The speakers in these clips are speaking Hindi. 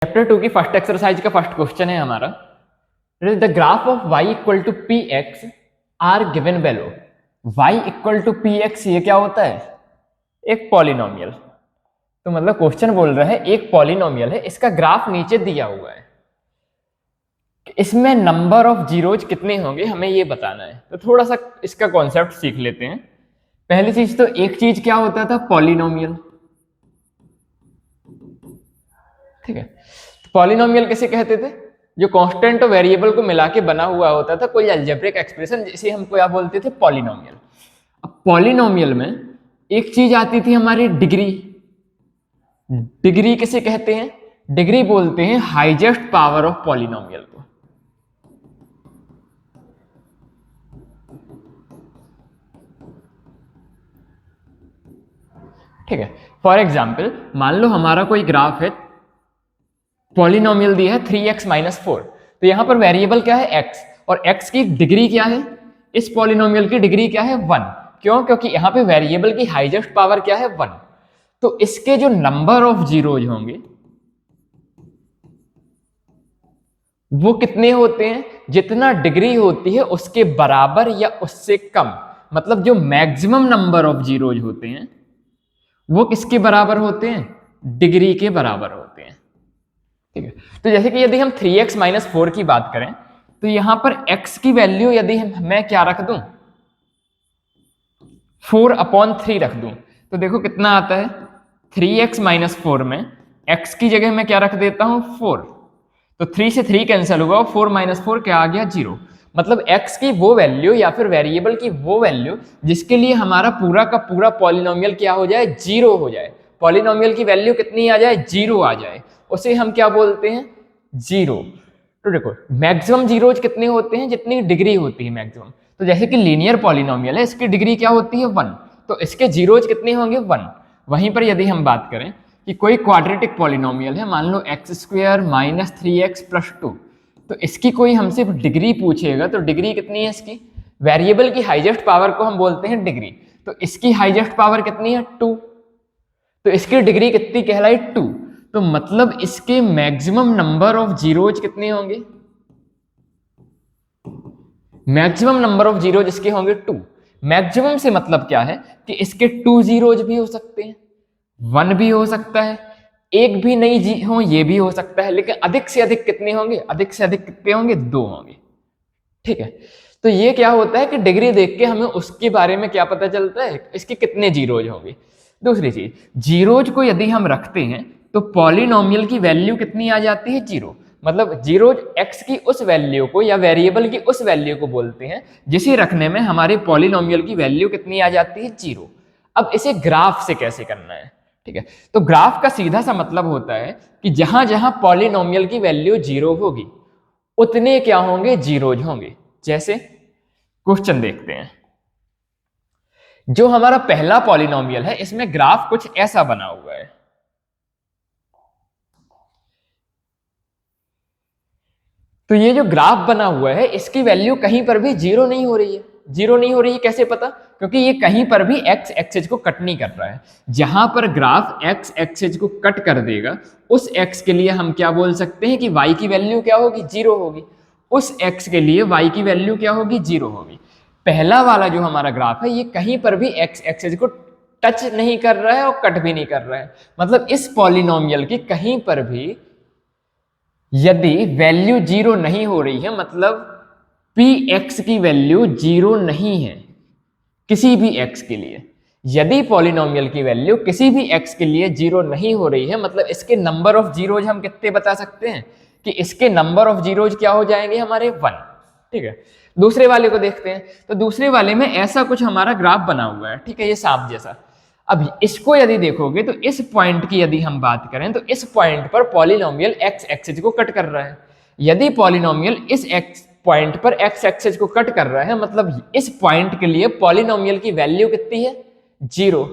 चैप्टर 2 की फर्स्ट एक्सरसाइज का फर्स्ट क्वेश्चन है हमारा, the graph of y equal to p x r given below. y equal to p x ये क्या होता है? एक पॉलिनोमियल। तो मतलब क्वेश्चन बोल रहा है एक पॉलिनोमियल है, इसका ग्राफ नीचे दिया हुआ है, इसमें नंबर ऑफ जीरोज कितने होंगे हमें ये बताना है। तो थोड़ा सा इसका कॉन्सेप्ट सीख लेते हैं। पहली चीज तो एक चीज क्या होता था? पॉलिनोमियल। ठीक है, तो पॉलिनोमियल किसे कहते थे? जो कांस्टेंट और वेरिएबल को मिला के बना हुआ होता था कोई अलजेब्रिक एक्सप्रेशन, जिसे हम क्या बोलते थे? पॉलिनोमियल। अब पॉलिनोमियल में एक चीज आती थी हमारी डिग्री। डिग्री किसे कहते हैं? डिग्री बोलते हैं हाईएस्ट पावर ऑफ पॉलिनोमियल को। ठीक है, फॉर एग्जाम्पल मान लो हमारा कोई ग्राफ है, पॉलिनोमियल दिया है 3x - 4, तो यहां पर वेरिएबल क्या है? x, और x की डिग्री क्या है? इस पॉलिनोमियल की डिग्री क्या है? 1। क्यों? क्योंकि यहां पे वेरिएबल की हाईएस्ट पावर क्या है? 1। तो इसके जो नंबर ऑफ जीरोज होंगे वो कितने होते हैं? जितना डिग्री होती है उसके बराबर या उससे कम। मतलब जो मैक्सिमम नंबर ऑफ जीरोज होते हैं वो किसके बराबर होते हैं? डिग्री के बराबर होते हैं। ठीक है, तो जैसे कि यदि हम 3x - 4 की बात करें तो यहां पर x की वैल्यू यदि मैं क्या रख दूं? 4/3 रख दूं, तो देखो कितना आता है? 3x - 4 में x की जगह मैं क्या रख देता हूं? 4। तो 3 से 3 कैंसिल हुआ, 4 - 4 क्या आ गया? 0। मतलब x की वो वैल्यू या फिर वेरिएबल की वो वैल्यू जिसके लिए हमारा पूरा का पूरा पॉलिनोमियल क्या हो जाए? 0 हो जाए। पॉलिनोमियल की वैल्यू कितनी आ जाए? 0 आ जाए, उसे हम क्या बोलते हैं? 0। तो देखो मैक्सिमम जीरोज कितने होते हैं? जितनी डिग्री होती है मैक्सिमम। तो जैसे कि लीनियर पॉलिनोमियल है, इसकी डिग्री क्या होती है? 1। तो इसके जीरोज कितने होंगे? 1। वहीं पर यदि हम बात करें कि कोई क्वाड्रेटिक पॉलिनोमियल है, मान लो x² - 3x + 2, तो इसकी कोई हमसे डिग्री पूछेगा तो डिग्री कितनी है इसकी? वेरिएबल की हाईएस्ट पावर को हम बोलते हैं डिग्री। तो इसकी हाईएस्ट पावर कितनी है? 2। तो इसकी डिग्री कितनी कहलाई? 2। तो मतलब इसके मैक्सिमम नंबर ऑफ जीरोज कितने होंगे? मैक्सिमम नंबर ऑफ जीरोज इसके होंगे 2। मैक्सिमम से मतलब क्या है कि इसके 2 जीरोज भी हो सकते हैं, 1 भी हो सकता है, एक भी नहीं जी हो ये भी हो सकता है, लेकिन अधिक से अधिक कितने होंगे? अधिक से अधिक कितने होंगे? 2 होंगे। ठीक है, तो ये क्या होता है कि डिग्री देख के हमें उसके बारे में क्या पता चलता है? इसके कितने जीरोज होंगे। दूसरी चीज, जीरोज को यदि हम रखते हैं तो पॉलिनोमियल की वैल्यू कितनी आ जाती है? 0। मतलब जीरोज x की उस वैल्यू को या वेरिएबल की उस वैल्यू को बोलते हैं जिसे रखने में हमारे पॉलिनोमियल की वैल्यू कितनी आ जाती है? 0। अब इसे ग्राफ से कैसे करना है? ठीक है, तो ग्राफ का सीधा सा मतलब होता है कि जहां जहां पॉलिनोमियल की वैल्यू 0 होगी उतने क्या होंगे? जीरोज होंगे। जैसे क्वेश्चन देखते हैं, जो हमारा पहला पॉलिनोमियल है इसमें ग्राफ कुछ ऐसा बना हुआ है। तो ये जो ग्राफ बना हुआ है इसकी वैल्यू कहीं पर भी 0 नहीं हो रही है। 0 नहीं हो रही है कैसे पता? क्योंकि ये कहीं पर भी x एक्सिस को कट नहीं कर रहा है। जहां पर ग्राफ x एक्सिस को कट कर देगा उस x के लिए हम क्या बोल सकते हैं कि y की वैल्यू क्या होगी? 0 होगी। उस x के लिए y की वैल्यू क्या होगी? 0 होगी। पहला वाला जो हमारा ग्राफ है ये कहीं पर भी x एक्सिस को टच नहीं कर रहा है और कट भी नहीं कर रहा है। मतलब इस पॉलिनोमियल की कहीं पर भी यदि वैल्यू 0 नहीं हो रही है, मतलब px की वैल्यू 0 नहीं है किसी भी x के लिए, यदि पॉलिनोमियल की वैल्यू किसी भी x के लिए 0 नहीं हो रही है, मतलब इसके नंबर ऑफ जीरोज हम कितने बता सकते हैं कि इसके नंबर ऑफ जीरोज क्या हो जाएंगे? हमारे 1। ठीक है, दूसरे वाले को देखते हैं। तो दूसरे वाले में ऐसा कुछ हमारा ग्राफ बना हुआ है, ठीक है, ये सांप जैसा। अब इसको यदि देखोगे तो इस पॉइंट की यदि हम बात करें तो इस पॉइंट पर पॉलिनोमियल x एक्सिस को कट कर रहा है। यदि पॉलिनोमियल इस x पॉइंट पर x एक्सिस को कट कर रहा है, मतलब इस पॉइंट के लिए पॉलिनोमियल की वैल्यू कितनी है? 0।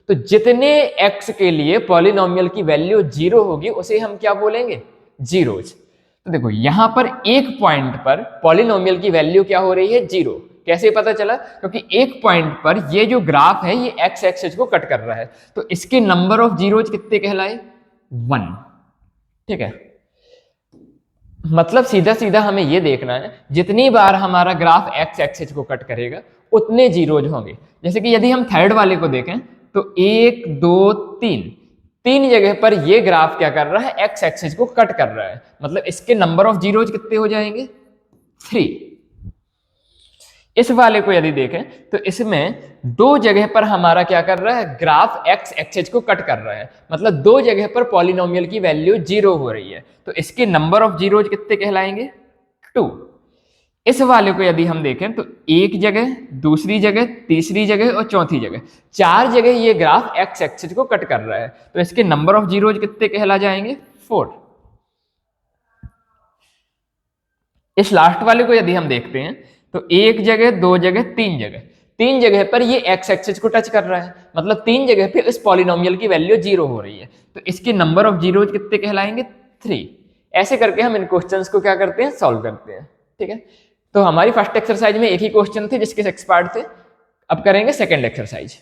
तो जितने x के लिए पॉलिनोमियल की वैल्यू 0 होगी उसे हम क्या बोलेंगे? जीरोज। तो देखो यहां पर एक पॉइंट पर पॉलिनोमियल की वैल्यू क्या हो रही है? 0। कैसे पता चला? क्योंकि एक पॉइंट पर ये जो ग्राफ है ये x एक्सिस को कट कर रहा है, तो इसके नंबर ऑफ जीरोज कितने कहलाए? 1। ठीक है, मतलब सीधा सीधा हमें ये देखना है जितनी बार हमारा ग्राफ एक्स एक्सिस को कट करेगा उतने जीरोज होंगे। जैसे कि यदि हम थर्ड वाले को देखें तो 1 2 3 तीन जगह पर ये ग्राफ क्या कर रहा है, एक्स एक्सिस को कट कर रहा है। मतलब इसके नंबर ऑफ जीरोज कितने हो जाएंगे, 3। इस वाले को यदि देखें तो इसमें दो जगह पर हमारा क्या कर रहा है, ग्राफ एक्स एक्सिस को कट कर रहा है। मतलब दो जगह पर पॉलिनोमियल की वैल्यू 0 हो रही है, तो इसके नंबर ऑफ जीरोज कितने कहलाएंगे, 2। इस वाले को यदि हम देखें तो एक जगह, दूसरी जगह, तीसरी जगह और चौथी जगह, 4 जगह ये ग्राफ एक्स एक्सिस को कट कर रहा है, तो इसके नंबर ऑफ जीरोज कितने कहला जाएंगे, 4। इस लास्ट वाले को यदि हम देखते हैं तो एक जगह, दो जगह, तीन जगह पर ये एक्स एक्सिस को टच कर रहा है। मतलब तीन जगह पे इस पॉलिनोमियल की वैल्यू 0 हो रही है, तो इसके नंबर ऑफ जीरोज कितने कहलाएंगे, 3। ऐसे करके हम इन क्वेश्चंस को क्या करते हैं, सॉल्व करते हैं। ठीक है, तो हमारी फर्स्ट एक्सरसाइज में एक ही क्वेश्चन थे जिसके 6 पार्ट थे। अब करेंगे सेकेंड एक्सरसाइज।